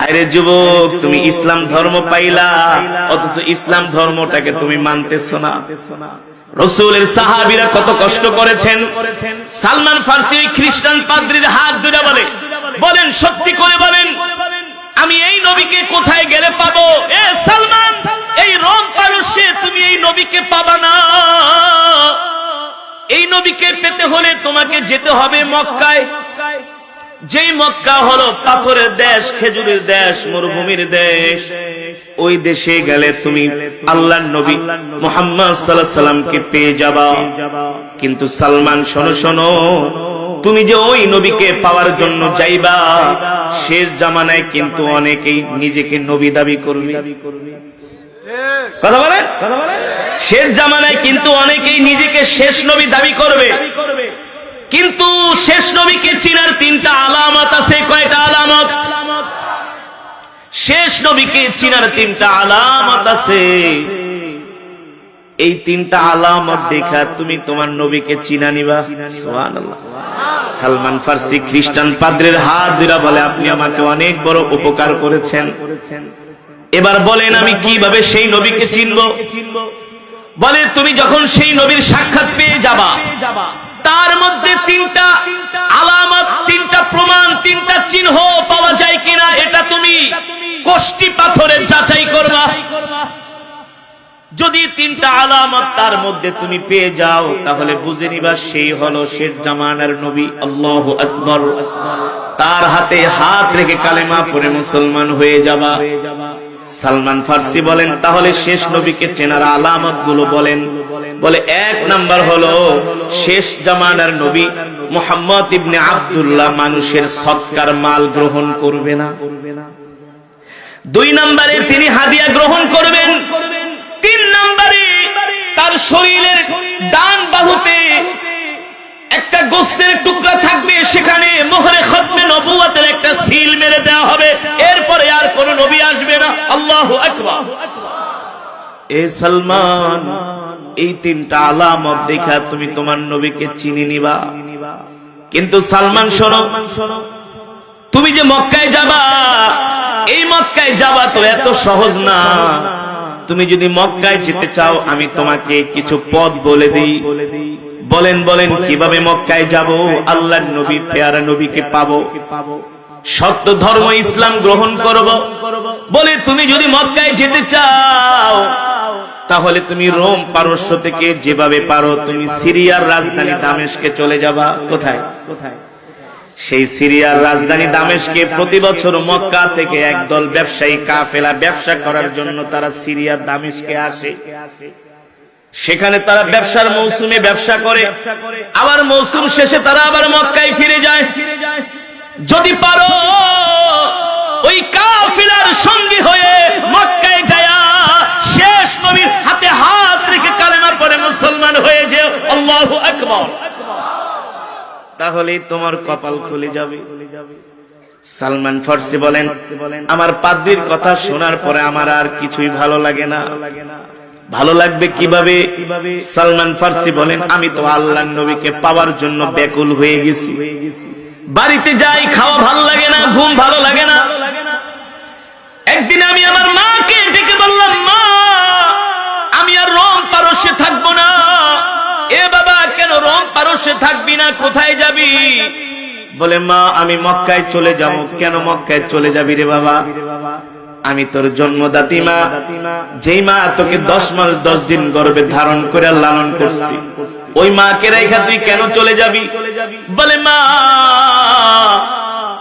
আরে যুবক, তুমি ইসলাম ধর্ম পাইলা, অথচ ইসলাম ধর্মটাকে তুমি মানতেছো না। রাসূলের সাহাবীরা কত কষ্ট করেছেন। সালমান ফার্সি ওই খ্রিস্টান পাদ্রীর হাত ধরে বলেন সত্যি করে বলেন, আমি এই নবীকে কোথায় গেলে পাবো? এ সালমান, এই রোম পারস্যে তুমি এই নবীকে পাবা না। এই নবীকে পেতে হলে তোমাকে যেতে হবে মক্কায়, যেই মক্কা হলো পাথরের দেশ, খেজুরের দেশ, মরুভূমির দেশ। ওই দেশে গেলে তুমি আল্লাহর নবী মুহাম্মদ সাল্লাল্লাহু আলাইহি সাল্লামকে পেয়ে যাবা। কিন্তু সালমান, শোনো শোনো, তুমি যে ওই নবীকে পাওয়ার জন্য যাইবা, শেষ জামানায় কিন্তু অনেকেই নিজেকে নবী দাবি করবে। কথা বলেন, শেষ জামানায় কিন্তু অনেকেই নিজেকে শেষ নবী দাবি করবে। কিন্তু শেষ নবীকে চিনার তিনটা আলামত আছে। কয়টা আলামত? শেষ নবীকে চিনার তিনটা আলামত আছে। এই তিনটা আলামত দেখা তুমি তোমার নবীকে চিনা নিবা। সুবহানাল্লাহ। সালমান ফার্সি খ্রিস্টান পাদ্রীর হাত ধরে বলে, আপনি আমাকে অনেক বড় উপকার করেছেন, এবার বলেন আমি কিভাবে সেই নবীকে চিনব? বলে, তুমি যখন সেই নবীর সাক্ষাৎ পেয়ে যাবা, তার মধ্যে তিনটা আলামত, তিনটা প্রমাণ, তিনটা চিহ্ন পাওয়া যায় কিনা এটা তুমি কষ্টি পাথরে যাচাই করবা। যদি তিনটা আলামত তার মধ্যে তুমি পেয়ে যাও, তাহলে বুঝে নিবা সেই হলো শেষ জামানার নবী। আল্লাহু আকবার। তার হাতে হাত রেখে কালেমা পড়ে মুসলমান হয়ে যাবা। সালমান ফার্সি বলেন, তাহলে শেষ নবীকে চেনার আলামত গুলো বলেন। বলে, এক নাম্বার হলো শেষ জামানার নবী মুহাম্মদ ইবনে আব্দুল্লাহ মানুষের সৎকার মাল গ্রহণ করবে না। দুই নম্বরে তিনি হাদিয়া গ্রহণ করবেন। তিন নম্বরে তার শরীরের ডান বাহুতে একটা গোশতের টুকরা থাকবে, সেখানে মোহরে খতমে নবুয়তের একটা সিল মেরে দেওয়া হবে। এরপরে আর কোন নবী আসবে না। আল্লাহু আকবার। এ সালমান, এই তিনটা আলামত দেখা তুমি তোমার নবীকে চিনি নিবা। কিন্তু সালমান শোনো, তুমি যে মক্কায় যাবা, এই মক্কায় যাবা তো এত সহজ না। তুমি যদি মক্কায় যেতে চাও, আমি তোমাকে কিছু পথ বলে দিই। বলেন বলেন কিভাবে মক্কায় যাব, আল্লাহর নবী পেয়ারা নবীকে পাবো, সত্য ধর্ম ইসলাম গ্রহণ করব। বলে, তুমি যদি মক্কায় যেতে চাও, তাহলে তুমি রোম পারস্য থেকে যেভাবে পারো তুমি সিরিয়ার রাজধানী দামেস্কে চলে যাবা। কোথায়? সেই সিরিয়ার রাজধানী দামেস্কে প্রতি বছর মক্কা থেকে একদল ব্যবসায়ী কাফেলা ব্যবসা করার জন্য তারা সিরিয়ার দামেস্কে আসে। সেখানে তারা ব্যবসার মৌসুমে ব্যবসা করে, আবার মৌসুম শেষে তারা আবার মক্কায় ফিরে যায়। যদি পারো ওই কাফেলার সঙ্গী হয়ে মক্কায় যায় শেষ নবীর হাতে হাত রেখে কালেমা পড়ে মুসলমান হয়ে যেও। আল্লাহু আকবার। তাহলে তোমার কপাল খুলে যাবে। সালমান ফার্সি বলেন, আমার পাদ্রীর কথা শোনার পরে আমার আর কিছুই ভালো লাগে না। ভালো লাগবে কিভাবে? সালমান ফার্সি বলেন, আমি তো আল্লাহর নবীকে পাওয়ার জন্য ব্যাকুল হয়ে গেছি। বাড়িতে যাই, খাওয়া ভালো লাগে না, ঘুম ভালো লাগে না। একদিন আমি আমার মাকে ডেকে বললাম, মা, আমি আর রোম পারস্যে থাকবো না। এ বাবা, কেন রোম পারস্যে থাকবি না? কোথায় যাবি? বলে, মা, আমি মক্কায় চলে যাব। কেন মক্কায় চলে যাবি রে বাবা? আমি তোর জন্মদাত্রী মা, যেই মা তোকে 10 মাস 10 দিন গর্ভে ধারণ করে লালন করছি, ওই মাকে রেখে তুই কেন চলে যাবি? বলে, মা,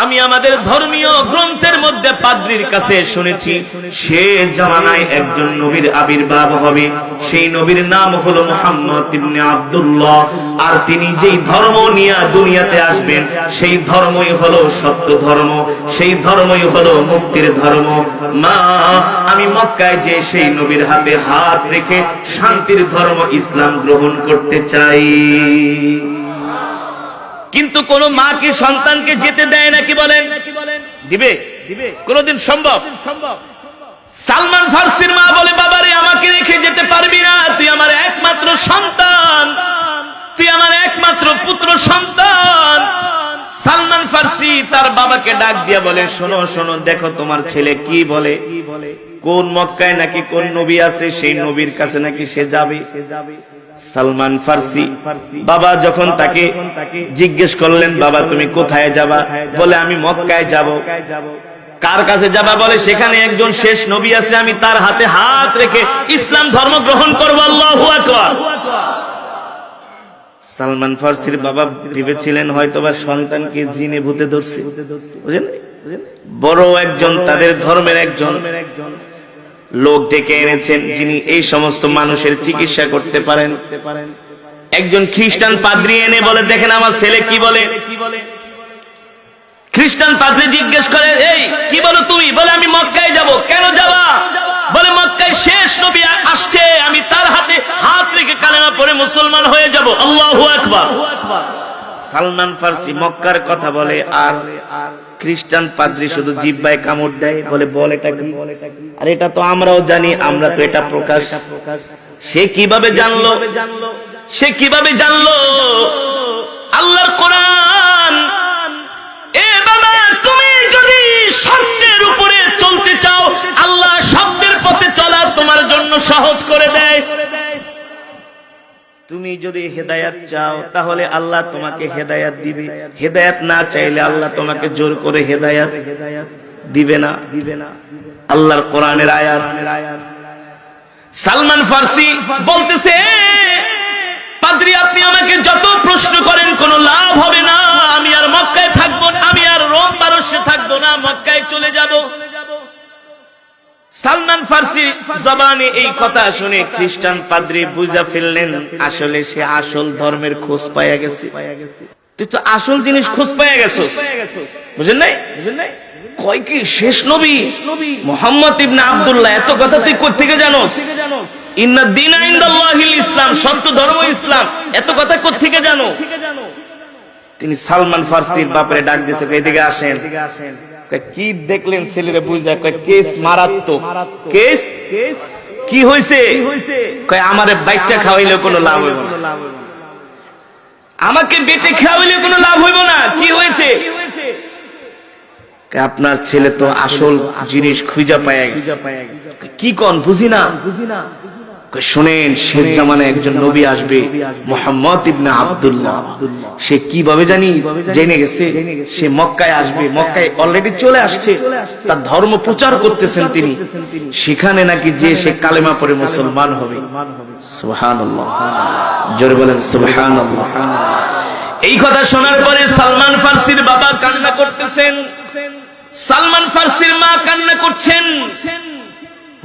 আমি আমাদের ধর্মীয় গ্রন্থের মধ্যে পাদ্রীর কাছে শুনেছি শেষ জামানায় একজন নবীর আবির্ভাব হবে। সেই নবীর নাম হলো মুহাম্মদ ইবনে আব্দুল্লাহ। আর তিনি যেই ধর্ম নিয়ে দুনিয়াতে আসবেন, সেই ধর্মই হলো সত্য ধর্ম, সেই ধর্মই হলো মুক্তির ধর্ম। মা, আমি মক্কায় যে সেই নবীর হাতে হাত রেখে শান্তির ধর্ম ইসলাম গ্রহণ করতে চাই। কিন্তু কোন মা কি সন্তানকে যেতে দেয় নাকি? বলেন, দিবে? কোনদিন সম্ভব? সালমান ফার্সির মা বলে, বাবারে, আমাকে রেখে যেতে পারবি না, তুই আমার একমাত্র সন্তান, তুই আমার একমাত্র পুত্র সন্তান। সালমান ফার্সি তার বাবাকে ডাক দিয়া বলে, শোনো শোনো, দেখো তোমার ছেলে কি বলে, কোন মক্কায় নাকি কোন নবী আছে, সেই নবীর কাছে নাকি সে যাবে। সালমান ফার্সি বাবা যখন তাকে জিজ্ঞেস করলেন, বাবা তুমি কোথায় যাবা, বলে আমি মক্কায় যাব। কার কাছে যাবা, বলে সেখানে একজন শেষ নবী আছে, আমি তার হাতে হাত রেখে ইসলাম ধর্ম গ্রহণ করব। আল্লাহু আকবার। সালমান ফার্সির বাবা ভেবেছিলেন হয়তোবা সন্তানকে জিনে ভূতে ধরছে, বুঝলেন। বড় একজন তাদের ধর্মের একজন লোক ডেকে এনেছেন, যিনি এই সমস্ত মানুষের চিকিৎসা করতে পারেন। একজন খ্রিস্টান পাদ্রী এনে বলে, দেখেন আমার ছেলে কি বলে। খ্রিস্টান পাদ্রী জিজ্ঞেস করে, এই কি বলো তুমি, বলে আমি মক্কায় যাব। কেন যাবা, বলে মক্কায় শেষ নবী আসছে, আমি তার হাতে হাত রেখে কালেমা পড়ে মুসলমান হয়ে যাব। আল্লাহু আকবার। সালমান ফার্সি মক্কার কথা বলে, আর খ্রিস্টান পাদ্রী শুধু জিহ্বায় কামড় দেয়, বলে বল এটা কি। আর এটা তো আমরাও জানি, আমরা তো এটা প্রকাশ। সে কিভাবে জানলো, সে কিভাবে জানলো? আল্লাহর কোরআন। এ বাবা, তুমি যদি সত্যের উপরে চলতে চাও, আল্লাহ সত্যের পথে চলা তোমার জন্য সহজ করে দেয়। তুমি যদি হেদায়াত চাও, তাহলে আল্লাহ তোমাকে হেদায়াত দিবে। হেদায়াত না চাইলে আল্লাহ তোমাকে জোর করে হেদায়াত দিবে না। আল্লাহর কোরআনের আয়াত। সালমান ফার্সি বলতেছে, পাদ্রী আপনি আমাকে যত প্রশ্ন করেন কোনো লাভ হবে না, আমি আর মক্কায় থাকবো না, আমি আর রোম পারস্যে থাকবো না, মক্কায় চলে যাব। সালমান ফার্সি জবানে এই কথা শুনে খ্রিস্টান পাদ্রী বুঝা ফেললেন, আসলে সে আসল ধর্মের খোঁজ পাইয়া গেছে। তুই তো আসল জিনিস খোঁজ পাইয়া গেছিস, বুঝেন নাই? কয় কি শেষ নবী মুহাম্মদ ইবনে আব্দুল্লাহ, এত কথা তুই কোথা থেকে জানোস? ইন্না দীনা ইনদাল্লাহিল ইসলাম, সত্য ধর্ম ইসলাম, এত কথা কোথা থেকে জানো? তিনি সালমান ফার্সির বাপরে ডাক দিয়েছে, এদিকে আসেন। কি দেখলেন ছেলেরে বুঝা? কেস মারাত্মক। কেস কি হয়েছে? আমারে বাইকটা খাওয়াইলে কোনো লাভ হইব না, আমাকে বেটে খাওয়াইলে কোনো লাভ হইব না। কি হয়েছে? আপনার ছেলে তো আসল জিনিস খুঁজা পায়া গেছে। কি কোন বুঝি না। শুনেন, শেষ জামানায় একজন নবী আসবে, মুহাম্মদ ইবনে আব্দুল্লাহ। সে কিভাবে জেনে গেছে? সে মক্কায় আসবে, মক্কায় অলরেডি চলে আসছে, তার ধর্ম প্রচার করতেছেন তিনি। সেখানে নাকি যে সে কালেমা পড়ে মুসলমান হবে। সুবহানাল্লাহ, জোরে বলেন সুবহানাল্লাহ। এই কথা শোনার পরে সালমান ফার্সির বাবা কান্না করতেছেন, সালমান ফার্সির মা কান্না করছেন,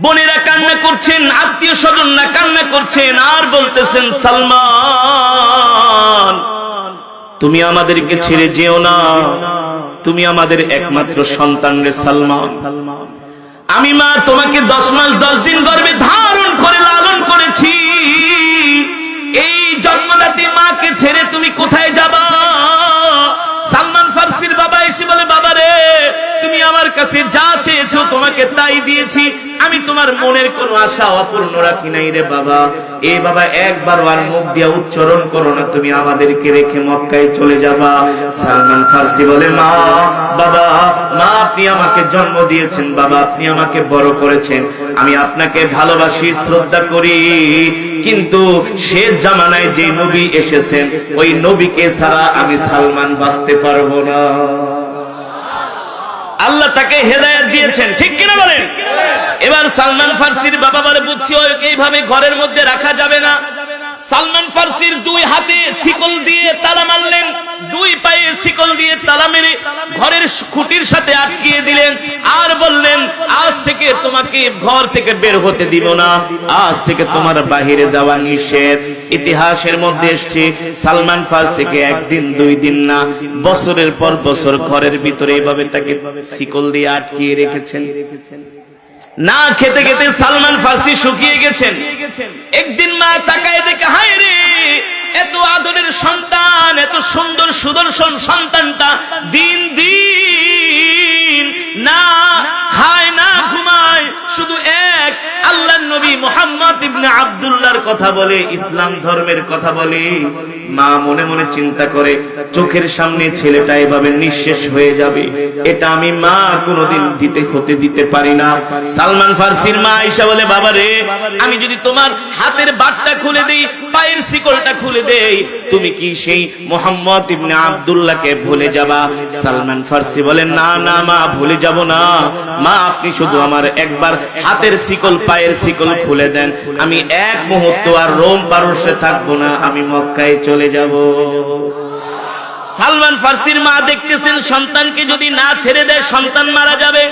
বোনেরা কান্না করছেন, আত্মীয় স্বজনরা কান্না করছেন, আর বলতেছেন, সালমান তুমি আমাদেরকে ছেড়ে যেও না, তুমি আমাদের একমাত্র সন্তান রে সালমান। আমি মা তোমাকে 10 মাস 10 দিন গর্ভে ধারণ করে লালন করেছি, এই জন্মদাত্রী মাকে ছেড়ে তুমি কোথায় যাবা? সালমান ফার্সির বাবা এসে বলে, বাবা রে, তুমি আমার কাছে যা চেয়েছো তোমাকে তাই দিয়েছি, আমি তোমার মনের কোনো আশা অপূর্ণ রাখি নাই রে বাবা। এ বাবা, একবার আর মুখ দিয়া উচ্চারণ করো না, তুমি আমাদেরকে রেখে মক্কায় চলে যাবা। সালমান ফার্সি বলে, মা, বাবা, মা আপনি আমাকে জন্ম দিয়েছেন, বাবা আপনি আমাকে বড় করেছেন, আমি আপনাকে ভালোবাসি, শ্রদ্ধা করি, কিন্তু শেষ জামানায় যে নবী এসেছেন, ওই নবীকে ছাড়া আমি সালমান বাঁচতে পারবো না। আল্লাহ তাকে হেদায়েত দিয়েছেন, ঠিক কিনা বলেন? এবার সালমান ফার্সির বাবা বলে, বুঝছি এইভাবে ঘরের মধ্যে রাখা যাবে না। সালমান ফার্সির 2 হাতে শিকল দিয়ে তালা মারলেন, 2 পায়ে শিকল দিয়ে তালা মেরে ঘরের খুঁটির সাথে আটকিয়ে দিলেন, আর বললেন, আজ থেকে তোমাকে ঘর থেকে বের হতে দিব না, আজ থেকে তোমার বাহিরে যাওয়া নিষেধ। ইতিহাসের মধ্যে এসেছে, সালমান ফার্সিকে 1 দিন 2 দিন না, বছরের পর বছর ঘরের ভিতরে এভাবে তাকে শিকল দিয়ে আটকিয়ে রেখেছেন। না খেতে খেতে সালমান ফার্সি শুকিয়ে গেছেন। একদিন মা তাকায় দেখে, হায় রে, এত আদরের সন্তান, এত সুন্দর সুদর্শন সন্তানটা দিন দিন না খায় না ঘুমায়, শুধু এক আল্লাহর নবী মুহাম্মদ ইবনে আব্দুল্লাহর কথা বলে, ইসলাম ধর্মের কথা বলে, মা মনে মনে চিন্তা করে চোখের সামনে ছেলেটা এভাবে নিঃশেষ হয়ে যাবে, এটা আমি মা কোনোদিন হতে দিতে পারি না। সালমান ফার্সির মা আয়েশা বলে, বাবা রে, আমি যদি তোমার হাতের বাটটা খুলে দেই, পায়ের শিকলটা খুলে দেই, তুমি কি সেই মুহাম্মদ ইবনে আব্দুল্লাহকে ভুলে যাবা? সালমান ফার্সি বলে, না না মা, ভুলে যাব না। মা আপনি শুধু আমার একবার হাতের শিকল পায়ের শিকল খুলে দেন, আমি এক মুহূর্ত আর রোম পারস্যে থাকবো না, আমি মক্কায় চলে যাব। সালমান ফার্সির মা দেখতেছেন সন্তানকে যদি না ছেড়ে দেয় সন্তান মারা যাবে।